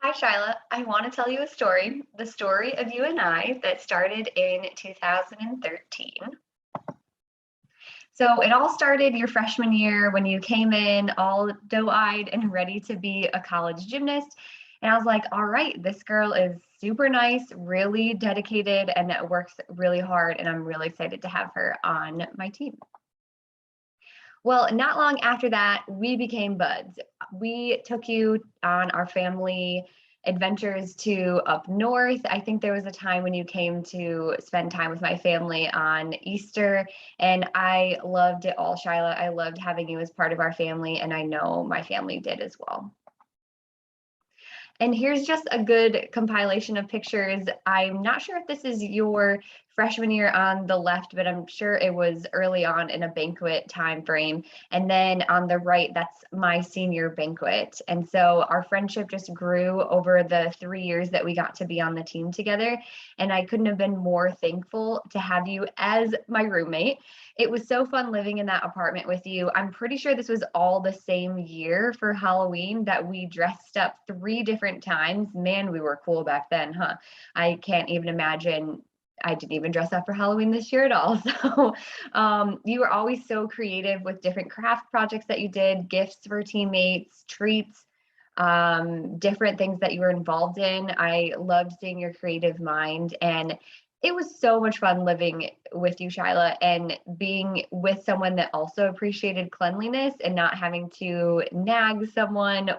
Hi, Shaila. I want to tell you a story, the story of you and I that started in 2013. So it all started your freshman year when you came in all doe-eyed and ready to be a college gymnast. And I was like, all right, this girl is super nice, really dedicated, and works really hard. And I'm really excited to have her on my team. Well, not long after that, we became buds. We took you on our family adventures to up north. I think there was a time when you came to spend time with my family on Easter, and I loved it all, Shyla. I loved having you as part of our family, and I know my family did as well. And here's just a good compilation of pictures. I'm not sure if this is your freshman year on the left, but I'm sure it was early on in a banquet time frame. And then on the right, that's my senior banquet. And so our friendship just grew over the 3 years that we got to be on the team together. And I couldn't have been more thankful to have you as my roommate. It was so fun living in that apartment with you. I'm pretty sure this was all the same year for Halloween that we dressed up 3 different times. Man, we were cool back then, huh? I can't even imagine. I didn't even dress up for Halloween this year at all. So you were always so creative with different craft projects that you did, gifts for teammates, treats, different things that you were involved in. I loved seeing your creative mind, and it was so much fun living with you, Shyla, and being with someone that also appreciated cleanliness and not having to nag someone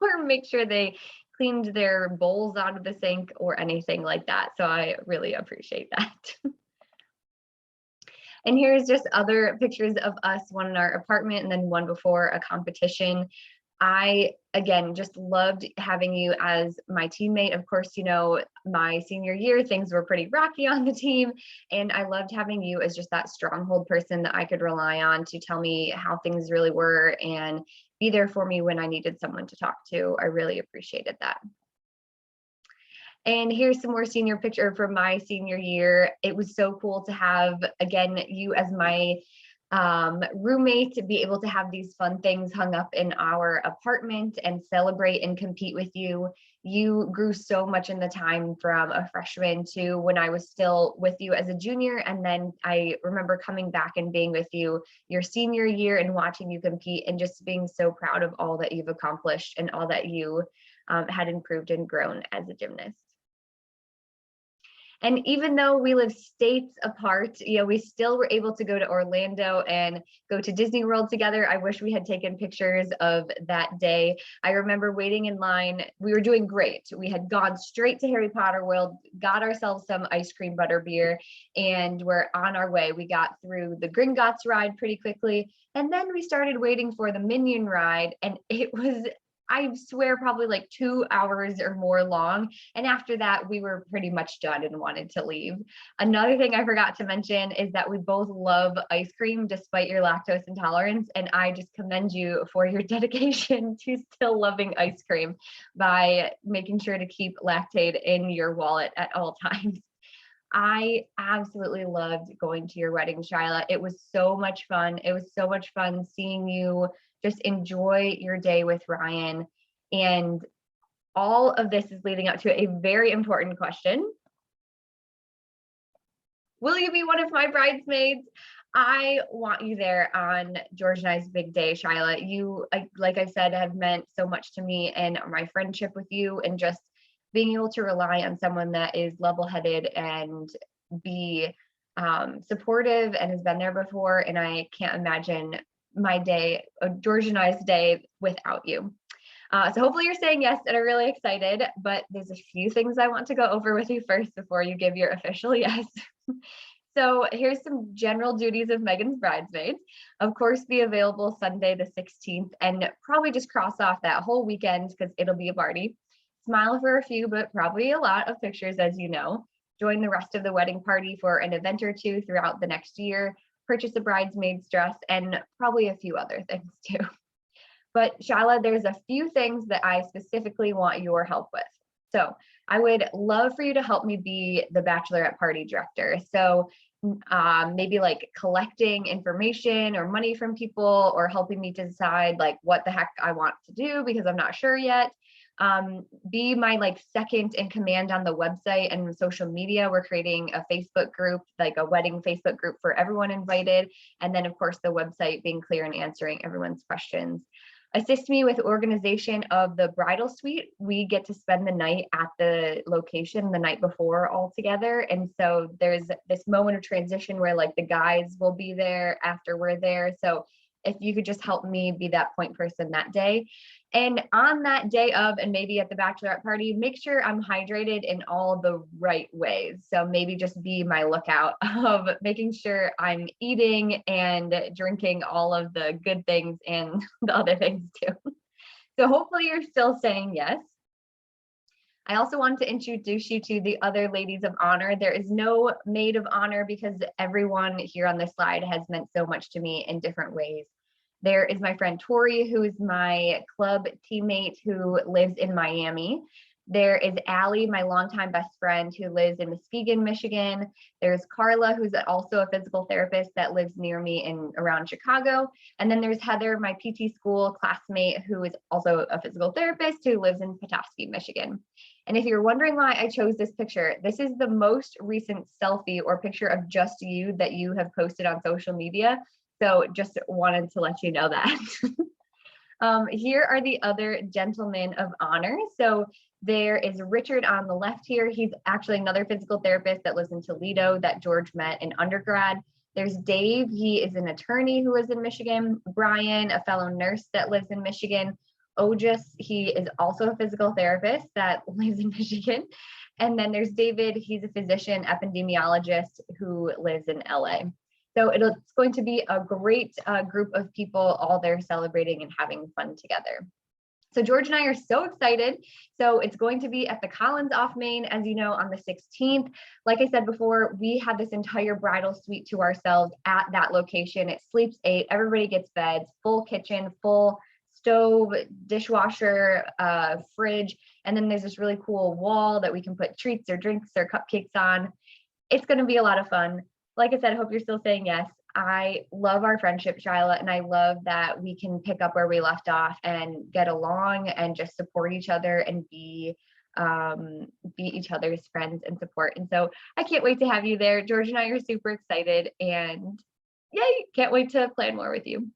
or make sure they cleaned their bowls out of the sink or anything like that. So I really appreciate that. And here's just other pictures of us, one in our apartment and then one before a competition. I, again, just loved having you as my teammate. Of course, you know, my senior year, things were pretty rocky on the team. And I loved having you as just that stronghold person that I could rely on to tell me how things really were and be there for me when I needed someone to talk to. I really appreciated that. And here's some more senior picture from my senior year. It was so cool to have, again, you as my roommate, to be able to have these fun things hung up in our apartment and celebrate and compete with you. You grew so much in the time from a freshman to when I was still with you as a junior. And then I remember coming back and being with you your senior year and watching you compete and just being so proud of all that you've accomplished and all that you had improved and grown as a gymnast. And even though we live states apart, you know, we still were able to go to Orlando and go to Disney World together. I wish we had taken pictures of that day. I remember waiting in line. We were doing great. We had gone straight to Harry Potter World, got ourselves some ice cream butter beer, and we're on our way. We got through the Gringotts ride pretty quickly. And then we started waiting for the Minion ride, and it was, I swear, probably like 2 hours or more long. And after that, we were pretty much done and wanted to leave. Another thing I forgot to mention is that we both love ice cream despite your lactose intolerance. And I just commend you for your dedication to still loving ice cream by making sure to keep Lactaid in your wallet at all times. I absolutely loved going to your wedding, Shyla. It was so much fun. It was so much fun seeing you just enjoy your day with Ryan. And all of this is leading up to a very important question. Will you be one of my bridesmaids? I want you there on George and I's big day, Shyla. You, like I said, have meant so much to me and my friendship with you, and just being able to rely on someone that is level-headed and be supportive and has been there before. And I can't imagine my day, George and I's day, without you. So hopefully you're saying yes and are really excited, but there's a few things I want to go over with you first before you give your official yes. So here's some general duties of Megan's bridesmaids. Of course, be available Sunday the 16th, and probably just cross off that whole weekend because it'll be a party. Smile for a few, but probably a lot of pictures, as you know. Join the rest of the wedding party for an event or two throughout the next year. Purchase a bridesmaid's dress, and probably a few other things too. But Shyla, there's a few things that I specifically want your help with. So I would love for you to help me be the bachelorette party director. So maybe like collecting information or money from people, or helping me decide like what the heck I want to do because I'm not sure yet. Be my like second in command on the website and social media. We're creating a Facebook group, like a wedding Facebook group for everyone invited. And then of course the website being clear and answering everyone's questions. Assist me with organization of the bridal suite. We get to spend the night at the location the night before all together. And so there's this moment of transition where like the guys will be there after we're there. So if you could just help me be that point person that day. And on that day of, and maybe at the bachelorette party, make sure I'm hydrated in all the right ways. So maybe just be my lookout of making sure I'm eating and drinking all of the good things and the other things too. So hopefully you're still saying yes. I also wanted to introduce you to the other ladies of honor. There is no maid of honor because everyone here on this slide has meant so much to me in different ways. There is my friend Tori, who is my club teammate who lives in Miami. There is Allie, my longtime best friend who lives in Muskegon, Michigan. There's Carla, who's also a physical therapist that lives near me in around Chicago. And then there's Heather, my PT school classmate, who is also a physical therapist who lives in Petoskey, Michigan. And if you're wondering why I chose this picture, this is the most recent selfie or picture of just you that you have posted on social media. So just wanted to let you know that. Here are the other gentlemen of honor. So there is Richard on the left here. He's actually another physical therapist that lives in Toledo that George met in undergrad. There's Dave. He is an attorney who lives in Michigan. Brian, a fellow nurse that lives in Michigan. Otis, he is also a physical therapist that lives in Michigan. And then there's David. He's a physician epidemiologist who lives in LA. So it's going to be a great group of people all there celebrating and having fun together. So George and I are so excited. So it's going to be at the Collins off Main, as you know, on the 16th. Like I said before, we have this entire bridal suite to ourselves at that location. It sleeps 8, everybody gets beds, full kitchen, full stove, dishwasher, fridge. And then there's this really cool wall that we can put treats or drinks or cupcakes on. It's going to be a lot of fun. Like I said, I hope you're still saying yes. I love our friendship, Shaila, and I love that we can pick up where we left off and get along and just support each other and be each other's friends and support. And so I can't wait to have you there. George and I are super excited, and yay, can't wait to plan more with you.